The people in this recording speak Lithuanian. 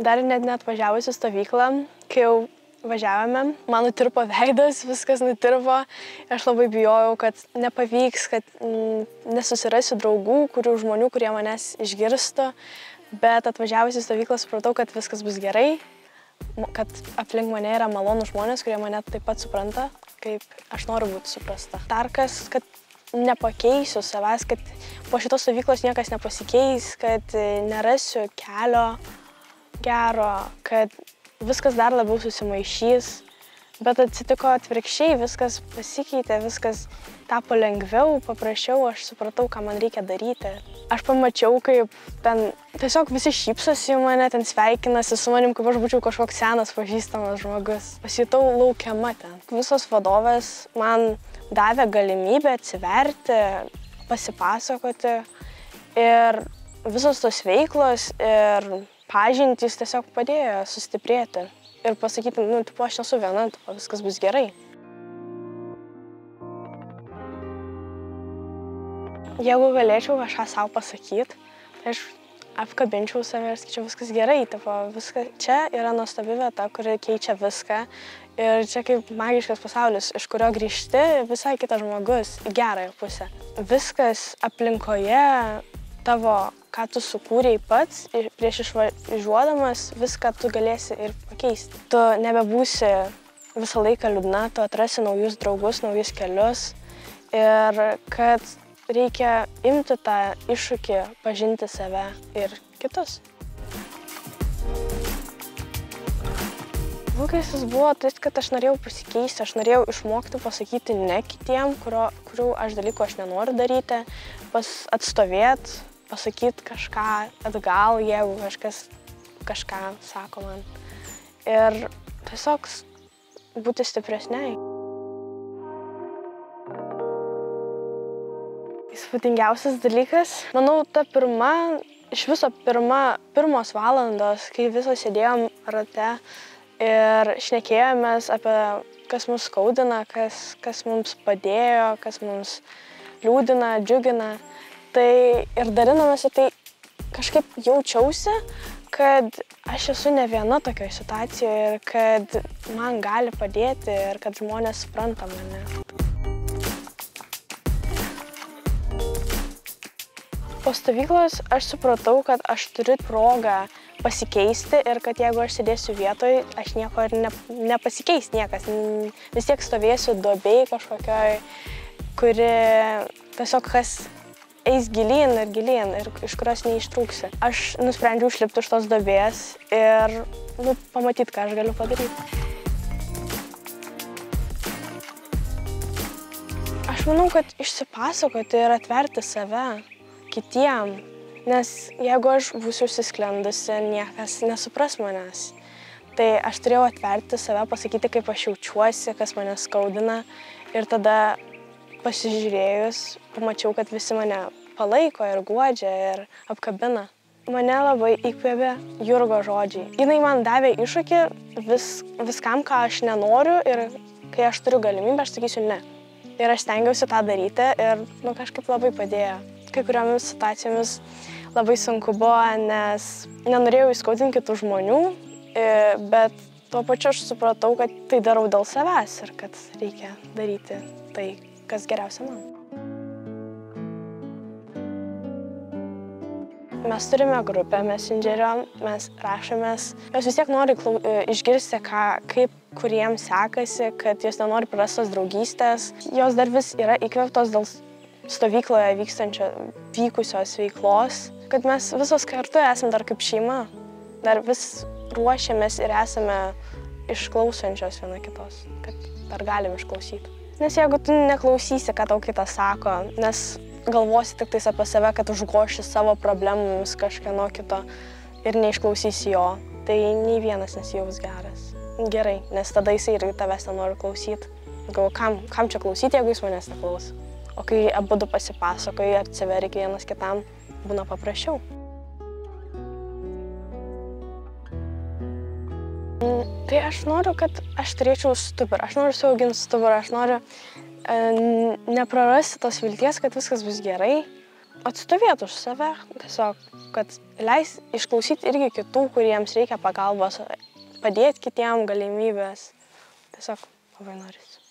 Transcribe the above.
dar net neatvažiavusi stovyklą, kai jau važiavome, man nutirpo veidas, viskas nutirpo. Aš labai bijojau, kad nepavyks, kad nesusirasiu draugų, žmonių, kurie manęs išgirstų. Bet atvažiavusi stovyklą supratau, kad viskas bus gerai, kad aplink mane yra malonų žmonės, kurie mane taip pat supranta, kaip aš noriu būti suprasta. Tarkas, kad nepakeisiu savęs, kad po šitos stovyklos niekas nepasikeis, kad nerasiu kelio gero, kad viskas dar labiau susimaišys. Bet atsitiko atvirkščiai, viskas pasikeitė, viskas tapo lengviau, paprasčiau, aš supratau, ką man reikia daryti. Aš pamačiau, kaip ten tiesiog visi šypsosi mane, ten sveikinasi su manim, kaip aš būčiau kažkoks senas pažįstamas žmogus. Pasijutau laukiama ten. Visos vadovės man davė galimybę atsiverti, pasipasakoti ir visos tos veiklos ir pažintys tiesiog padėjo sustiprėti. Ir pasakyti, aš nesu viena, viskas bus gerai. Jeigu galėčiau kažką savo pasakyti, tai aš apkabinčiau save ir sakyčiau, viskas gerai. Čia yra nuostabi vieta, kuri keičia viską. Ir čia kaip magiškas pasaulis, iš kurio grįžti visai kitas žmogus, į gerąją pusę. Viskas aplinkoje tavo, ką tu sukūrei pats, prieš išvažiuodamas, viską tu galėsi ir pakeisti. Tu nebebūsi visą laiką liūdna, tu atrasi naujus draugus, naujus kelius ir kad reikia imti tą iššūkį, pažinti save ir kitus. Lūkestis buvo tai, kad aš norėjau pasikeisti, aš norėjau išmokti pasakyti ne kitiem, kurių dalykų aš nenoriu daryti, atstovėti, pasakyti kažką atgal, jeigu kažkas kažką sako man. Ir tiesiog būti stipresniai. Įspūdingiausias dalykas, manau, iš viso pirmos valandos, kai visos sėdėjom rate ir šnekėjomės apie, kas mus skaudina, kas mums padėjo, kas mums liūdina, džiugina. Tai ir dalinomės, tai kažkaip jaučiausi, kad aš esu ne viena tokioje situacijoje ir kad man gali padėti ir kad žmonės supranta mane. Po stovyklos aš supratau, kad aš turiu progą pasikeisti ir kad jeigu aš sėdėsiu vietoj, aš nieko ir nepasikeis niekas. Vis tiek stovėsiu duobėj kažkokioj, kuri tiesiog eis gilyn ir iš kurios neištrūksi. Aš nusprendžiau išlipti iš tos duobės ir pamatyti, ką aš galiu padaryti. Aš manau, kad išsipasakoti ir atverti save kitiem, nes jeigu aš būsiu užsisklendusi, niekas nesupras manęs. Tai aš turėjau atverti save, pasakyti, kaip aš jaučiuosi, kas mane skaudina ir tada pasižiūrėjus, pamačiau, kad visi mane palaiko ir guodžia ir apkabina. Mane labai įkvėpė Jurgos žodžiai. Jinai man davė iššūkį viskam, ką aš nenoriu ir kai aš turiu galimybę, aš sakysiu ne. Ir aš stengiausi tą daryti ir kažkaip labai padėjo. Kai kuriomis situacijomis labai sunku buvo, nes nenorėjau įskaudinti kitų žmonių, bet tuo pačiu aš supratau, kad tai darau dėl savęs ir kad reikia daryti tai, kas geriausia man. Mes turime grupę Messengerio, mes rašomės. Jos vis tiek nori išgirsti, kaip kuriems sekasi, kad jos nenori prarastos draugystės. Jos dar vis yra įkvėptos dėl stovykloje vykusios veiklos, kad mes visos kartu esame dar kaip šeima, dar vis ruošiamės ir esame išklausančios viena kitos, kad dar galim išklausyti. Nes jeigu tu neklausysi, ką tau kitas sako, nes galvosi tik tais apie save, kad užgoši savo problemomis kažkieno kito ir neišklausysi jo, tai nei vienas nesijaus gerai, nes tada jisai irgi tavęs nenori klausyti. Galvoju, kam čia klausyti, jeigu jis manęs neklauso? O kai abudu pasipasakoji, atsiveri vienas kitam, būna paprasčiau. Tai aš noriu, kad aš turėčiau stuburą, aš noriu suauginti stuburą, aš noriu neprarasti tos vilties, kad viskas bus gerai. atstovėti už save, tiesiog, kad leis išklausyti irgi kitų, kuriems reikia pagalbos, padėti kitiem galimybės. Tiesiog labai norisi.